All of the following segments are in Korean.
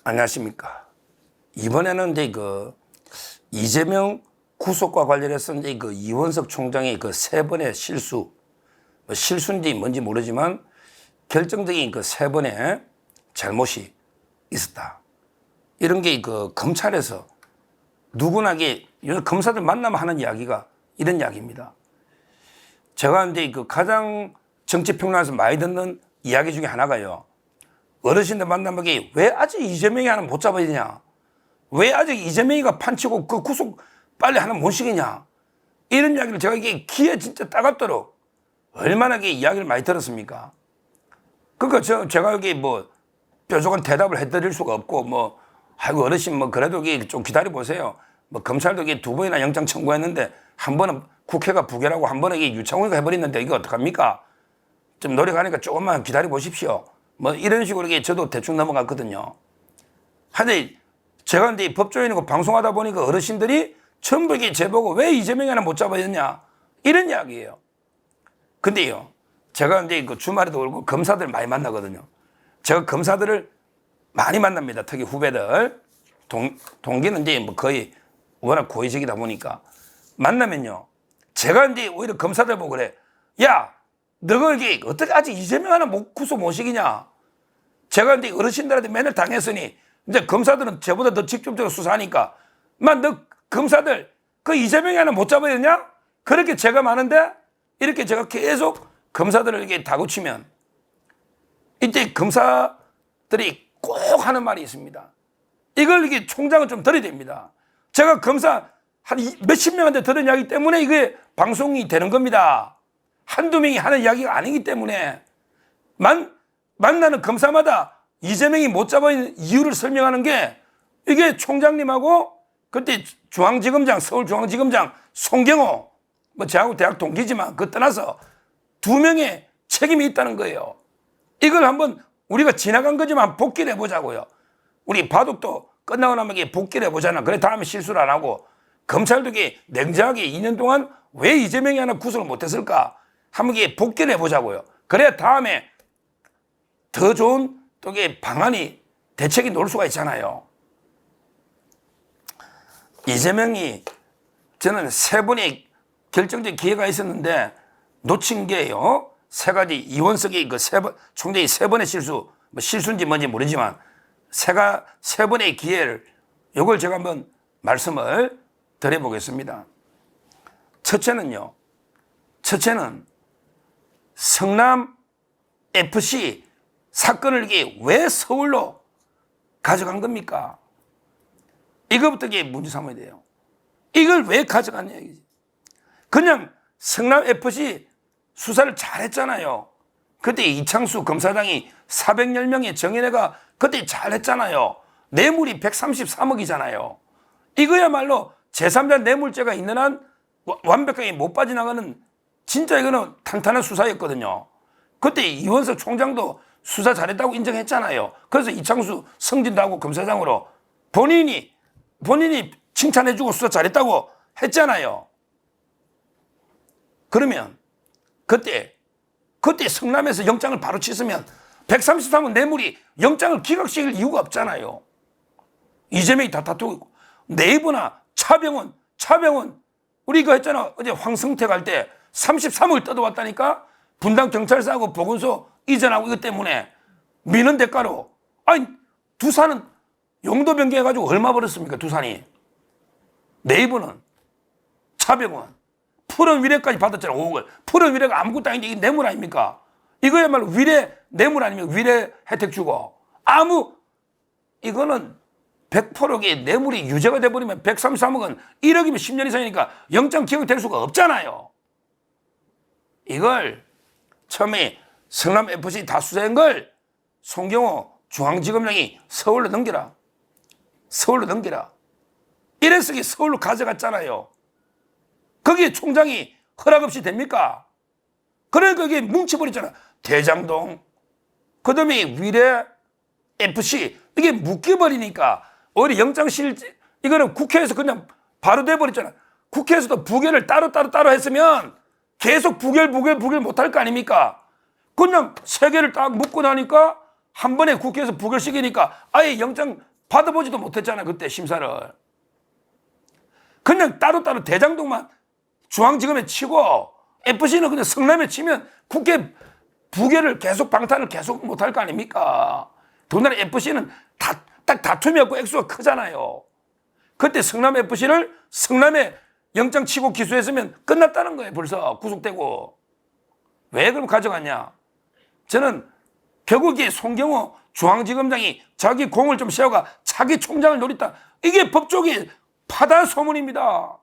안녕하십니까. 이번에는 이제 이재명 구속과 관련해서 이제 이원석 총장의 세 번의 실수, 실수인지 뭔지 모르지만 결정적인 세 번의 잘못이 있었다. 이런 게 검찰에서 누구나 요즘 검사들 만나면 하는 이야기가 이런 이야기입니다. 제가 이제 가장 정치평론에서 많이 듣는 이야기 중에 하나가요. 어르신들 만나면 왜 아직 이재명이 하나 못 잡아지냐? 왜 아직 이재명이가 판치고 구속 빨리 하나 못 시키냐? 이런 이야기를 제가 귀에 진짜 따갑도록 얼마나 이야기를 많이 들었습니까? 그러니까 제가 여기 뾰족한 대답을 해드릴 수가 없고 아이고 어르신 그래도 좀 기다려 보세요. 검찰도 두 번이나 영장 청구했는데 한 번은 국회가 부결하고 한 번은 유창훈이가 해버렸는데 이거 어떡합니까? 좀 노력하니까 조금만 기다려 보십시오. 이런 식으로 저도 대충 넘어갔거든요. 하여튼 제가 이제 법조인이고 방송하다 보니까 어르신들이 전부 제보고 왜 이재명이 하나 못 잡아졌냐 이런 이야기예요. 근데요, 제가 이제 주말에도 오고 검사들 많이 만나거든요. 제가 검사들을 많이 만납니다. 특히 후배들. 동기는 이제 거의 워낙 고위직이다 보니까 만나면요. 제가 이제 오히려 검사들 보고 그래. 야, 너가 어떻게 아직 이재명 하나 구속 못 시키냐? 제가 이제 어르신들한테 맨날 당했으니 이제 검사들은 저보다 더 직접적으로 수사하니까 너 검사들 이재명이 하나 못 잡아야냐? 그렇게 제가 많은데 이렇게 제가 계속 검사들을 다그치면 이때 검사들이 꼭 하는 말이 있습니다. 이걸 총장은 좀 들어야 됩니다. 제가 검사 한 몇십 명한테 들은 이야기 때문에 이게 방송이 되는 겁니다. 한두 명이 하는 이야기가 아니기 때문에 만나는 검사마다 이재명이 못 잡아있는 이유를 설명하는 게 이게 총장님하고 그때 중앙지검장, 서울중앙지검장 송경호 저하고 대학 동기지만 그거 떠나서 두 명의 책임이 있다는 거예요. 이걸 한번 우리가 지나간 거지만 복귀를 해보자고요. 우리 바둑도 끝나고 나면 복귀를 해보잖아. 그래 다음에 실수를 안 하고 검찰도 냉정하게 2년 동안 왜 이재명이 하나 구속을 못했을까? 한번 복귀를 해보자고요. 그래야 다음에 더 좋은 또 방안이 대책이 나올 수가 있잖아요. 이재명이 저는 세 번의 결정적 기회가 있었는데 놓친 게요. 세 가지 이원석이 총장이 세 번의 실수, 실수인지 뭔지 모르지만 세 번의 기회를 이걸 제가 한번 말씀을 드려보겠습니다. 첫째는 성남 FC 사건을 왜 서울로 가져간 겁니까? 이거부터 문제 삼아야 돼요. 이걸 왜 가져갔냐 얘기지. 그냥 성남 FC 수사를 잘했잖아요. 그때 이창수 검사장이 410명의 정인회가 그때 잘했잖아요. 뇌물이 133억이잖아요. 이거야말로 제3자 뇌물죄가 있는 한 완벽하게 못 빠져나가는 진짜 이거는 탄탄한 수사였거든요. 그때 이원석 총장도 수사 잘했다고 인정했잖아요. 그래서 이창수 승진도 하고 검사장으로 본인이 칭찬해주고 수사 잘했다고 했잖아요. 그러면 그때 성남에서 영장을 바로 쳤으면 133원 뇌물이 영장을 기각시킬 이유가 없잖아요. 이재명이 다 다투고 있고 네이버나 차병원 우리 이거 했잖아. 어제 황성태 갈 때 33을 뜯어왔다니까. 분당 경찰서하고 보건소 이전하고 이것 때문에 미는 대가로 두산은 용도 변경해가지고 얼마 벌었습니까? 두산이. 네이버는 차병원 푸른 위례까지 받았잖아. 5억을. 푸른 위례가 아무것도 아닌데 이게 뇌물 아닙니까? 이거야말로 위례 뇌물 아니면 위례 혜택 주고 이거는 100%의 뇌물이 유죄가 돼버리면 133억은 1억이면 10년 이상이니까 영장 기각될 수가 없잖아요. 이걸 처음에 성남FC 다 수사한 걸 송경호 중앙지검장이 서울로 넘기라. 이래서 서울로 가져갔잖아요. 거기에 총장이 허락 없이 됩니까? 그러니까 이게 뭉쳐버렸잖아. 대장동, 그 다음에 위례 FC, 이게 묶여버리니까 오히려 영장실, 이거는 국회에서 그냥 바로 돼버렸잖아. 국회에서도 부결을 따로 했으면 계속 부결 못할 거 아닙니까? 그냥 세 개를 딱 묶고 나니까 한 번에 국회에서 부결시키니까 아예 영장 받아보지도 못했잖아 그때 심사를. 그냥 따로따로 대장동만 중앙지검에 치고 FC는 그냥 성남에 치면 국회 부결을 계속 방탄을 계속 못할 거 아닙니까? 더군다나 FC는 딱 다툼이 없고 액수가 크잖아요. 그때 성남 FC를 성남에 영장 치고 기소했으면 끝났다는 거예요. 벌써 구속되고. 왜 그럼 가져갔냐? 저는 결국 이 송경호 중앙지검장이 자기 공을 좀 세워가 자기 총장을 노렸다. 이게 법조계 파다 소문입니다.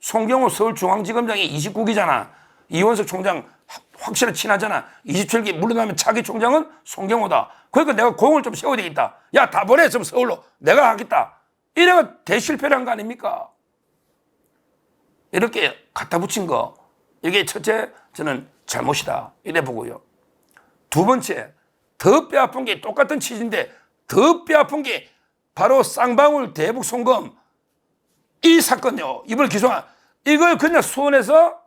송경호 서울중앙지검장이 29기잖아. 이원석 총장 확실히 친하잖아. 27기 물러나면 자기 총장은 송경호다. 그러니까 내가 공을 좀 세워야 되겠다. 야, 다 보내, 좀 서울로. 내가 하겠다. 이래가 대실패를 한 거 아닙니까? 이렇게 갖다 붙인 거. 이게 첫째, 저는 잘못이다. 이래 보고요. 두 번째, 더 뼈아픈 게 똑같은 취지인데 더 뼈아픈 게 바로 쌍방울 대북 송금 이 사건요. 이걸 기소한 이걸 그냥 수원에서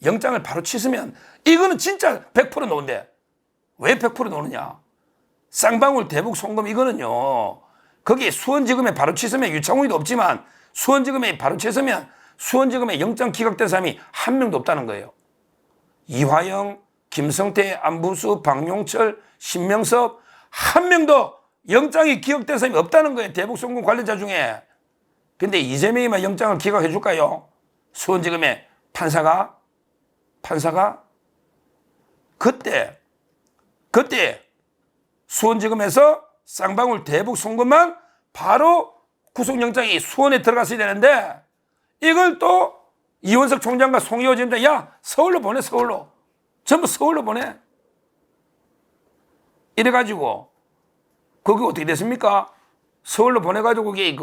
영장을 바로 치으면 이거는 진짜 100% 노는데 왜 100% 노느냐? 쌍방울 대북 송금 이거는요. 거기 수원지검에 바로 치으면 유창훈이도 없지만 수원지검에 바로 치으면 수원지검에 영장 기각된 사람이 한 명도 없다는 거예요. 이화영, 김성태, 안부수, 박용철, 신명섭 한 명도 영장이 기각된 사람이 없다는 거예요. 대북 송금 관련자 중에. 근데 이재명이만 영장을 기각해 줄까요? 수원지검의 판사가 그때 수원지검에서 쌍방울 대북 송금만 바로 구속영장이 수원에 들어갔어야 되는데 이걸 또 이원석 총장과 송희호 지검장 야 서울로 보내 서울로 전부 서울로 보내 이래가지고 그게 어떻게 됐습니까? 서울로 보내가지고 그게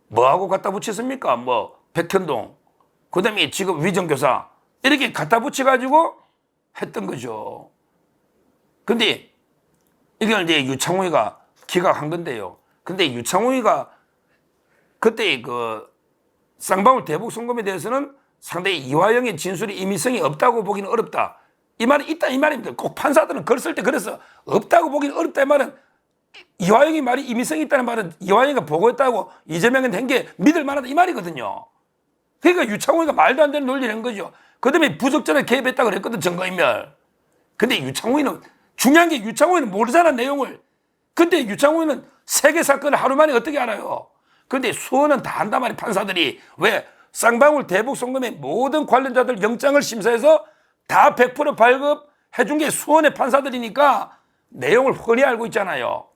뭐하고 갖다 붙였습니까? 백현동 그 다음에 지금 위정교사 이렇게 갖다 붙여가지고 했던 거죠. 근데 이걸 이제 유창호이가 기각한 건데요. 근데 유창호이가 그때 쌍방울 대북 송금에 대해서는 상당히 이화영의 진술이 임의성이 없다고 보기는 어렵다. 이 말이 있다 이 말입니다. 꼭 판사들은 글 쓸 때 그래서 없다고 보기는 어렵다 이 말은 이화영이 말이 임의성이 있다는 말은 이화영이가 보고했다고 이재명은 한 게 믿을 만하다 이 말이거든요. 그러니까 유창호이가 말도 안 되는 논리를 한 거죠. 그 다음에 부적절하게 개입했다고 그랬거든 증거인멸. 근데 유창호이는 중요한 게 유창호이는 모르잖아 내용을. 근데 유창호이는 세계 사건을 하루 만에 어떻게 알아요? 근데 수원은 다 한단 말이야 판사들이. 왜? 쌍방울 대북 송금의 모든 관련자들 영장을 심사해서 다 100% 발급해준 게 수원의 판사들이니까 내용을 훤히 알고 있잖아요.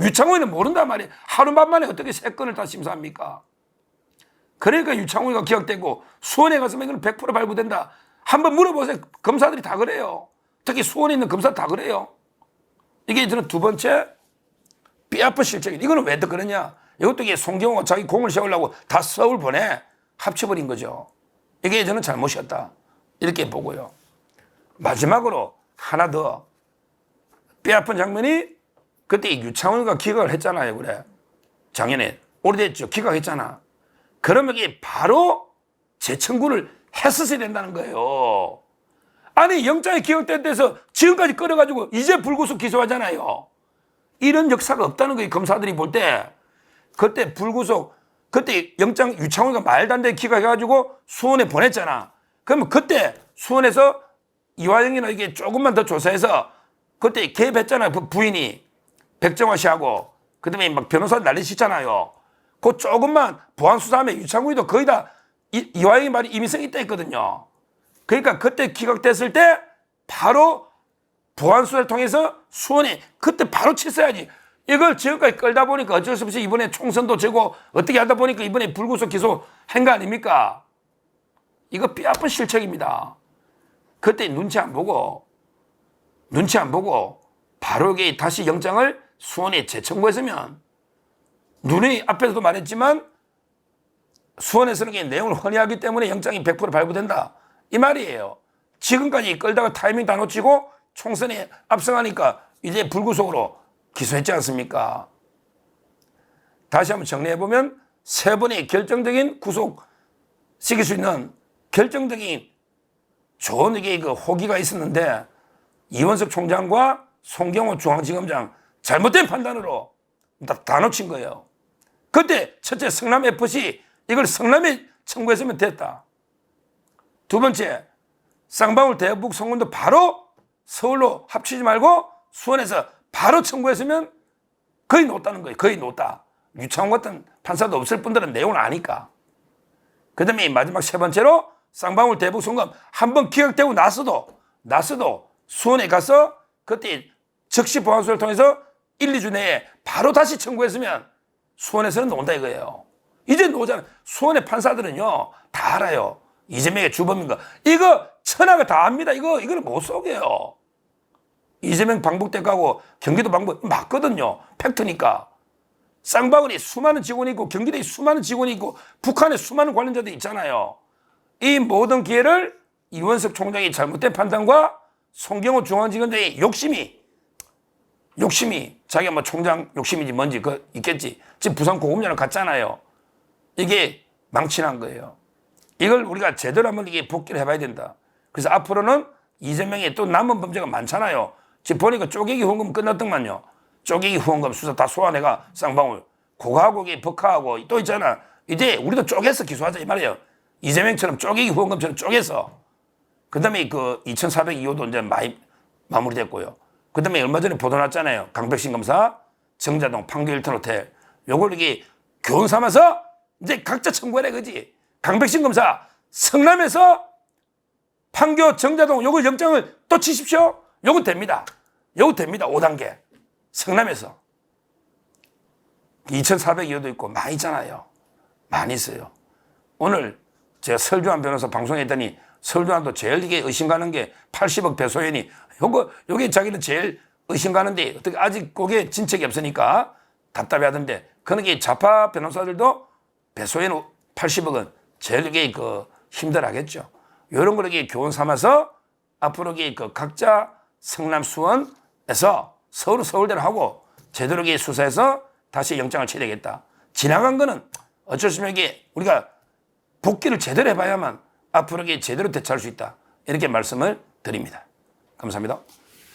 유창호이는 모른단 말이에요. 하루 만에 어떻게 세 건을 다 심사합니까? 그러니까 유창호이가 기각되고 수원에 가서 이건 100% 발부된다. 한번 물어보세요. 검사들이 다 그래요. 특히 수원에 있는 검사 다 그래요. 이게 저는 두 번째 뼈아픈 실책이다. 이거는 왜 더 그러냐? 이것도 이게 송경호가 자기 공을 세우려고 다 서울 보내 합쳐버린 거죠. 이게 저는 잘못이었다. 이렇게 보고요. 마지막으로 하나 더 뼈아픈 장면이 그때 유창훈이가 기각을 했잖아요. 그래. 작년에 오래됐죠. 기각했잖아. 그러면 이게 바로 재청구를 했었어야 된다는 거예요. 아니 영장이 기각된 데서 지금까지 끌어가지고 이제 불구속 기소하잖아요. 이런 역사가 없다는 거예요. 검사들이 볼 때. 그때 불구속 그때 영장 유창훈이가 말도 안 되게 기각해가지고 수원에 보냈잖아. 그러면 그때 수원에서 이화영이나 이게 조금만 더 조사해서 그때 개입했잖아요. 부인이 백정화 씨하고 그다음에 막 변호사 난리치잖아요. 그 조금만 보안 수사하면 유창훈이도 거의 다 이화영이 말이 임의성이 있다 했거든요. 그러니까 그때 기각됐을 때 바로 보안 수사를 통해서 수원에 그때 바로 쳤어야지. 이걸 지금까지 끌다 보니까 어쩔 수 없이 이번에 총선도 지고 어떻게 하다 보니까 이번에 불구속 기소한 거 아닙니까? 이거 뼈아픈 실책입니다. 그때 눈치 안 보고 바로 이게 다시 영장을 수원에 재청구했으면 눈이 앞에서도 말했지만 수원에서는 게 내용을 훤히 하기 때문에 영장이 100% 발부된다. 이 말이에요. 지금까지 끌다가 타이밍 다 놓치고 총선에 앞서가니까 이제 불구속으로 기소했지 않습니까? 다시 한번 정리해보면 세 번의 결정적인 구속 시킬 수 있는 결정적인 좋은 이게 호기가 있었는데 이원석 총장과 송경호 중앙지검장 잘못된 판단으로 다 놓친 거예요. 그때 첫째 성남FC 이걸 성남에 청구했으면 됐다. 두 번째 쌍방울 대북 송금도 바로 서울로 합치지 말고 수원에서 바로 청구했으면 거의 놓았다는 거예요. 거의 놓았다. 유창훈 같은 판사도 없을 분들은 내용을 아니까. 그 다음에 마지막 세 번째로 쌍방울 대북 송금 한번 기각되고 나서도 수원에 가서 그때 즉시 보안수를 통해서 1, 2주 내에 바로 다시 청구했으면 수원에서는 논다 이거예요. 이제 노잖아. 수원의 판사들은요 다 알아요. 이재명의 주범인 거. 이거 천하가 다 압니다. 이거는 못 속여요. 이재명 방북대 가고 경기도 방북 맞거든요. 팩트니까. 쌍방울이 수많은 직원이 있고 경기도에 수많은 직원이 있고 북한에 수많은 관련자들이 있잖아요. 이 모든 기회를 이원석 총장의 잘못된 판단과 송경호 중앙지검장의 욕심이 자기가 뭐 총장 욕심인지 뭔지 있겠지. 지금 부산 고검장을 갔잖아요. 이게 망친한 거예요. 이걸 우리가 제대로 한번 이게 복귀를 해봐야 된다. 그래서 앞으로는 이재명의 또 남은 범죄가 많잖아요. 지금 보니까 쪼개기 후원금 끝났더만요. 쪼개기 후원금 수사 다 소환해가 쌍방울 고가하고 법카하고 또 있잖아. 이제 우리도 쪼개서 기소하자 이 말이에요. 이재명처럼 쪼개기 후원금처럼 쪼개서. 그 다음에 그 2402호도 이제 마무리됐고요. 그 다음에 얼마 전에 보도 났잖아요. 강백신 검사, 정자동, 판교 일턴 호텔. 요걸 이게 교훈 삼아서 이제 각자 청구하래, 그지? 강백신 검사, 성남에서 판교, 정자동 요걸 영장을 또 치십시오. 요거 됩니다. 5단계. 성남에서. 2402호도 있고 많이 있잖아요. 많이 있어요. 오늘 제가 설주환 변호사 방송에 했더니 서울중앙도 제일 이게 의심가는 게 80억 배소연이 요게 자기는 제일 의심가는데 어떻게 아직 그게 진척이 없으니까 답답해 하던데 그런 게 좌파 변호사들도 배소연 80억은 제일 이게 힘들어 하겠죠. 요런 걸 이게 교훈 삼아서 앞으로 이게 각자 성남 수원에서 서울대로 하고 제대로 이게 수사해서 다시 영장을 취하겠다. 지나간 거는 어쩔 수 없이 이게 우리가 복귀를 제대로 해봐야만 앞으로 제대로 대처할 수 있다. 이렇게 말씀을 드립니다. 감사합니다.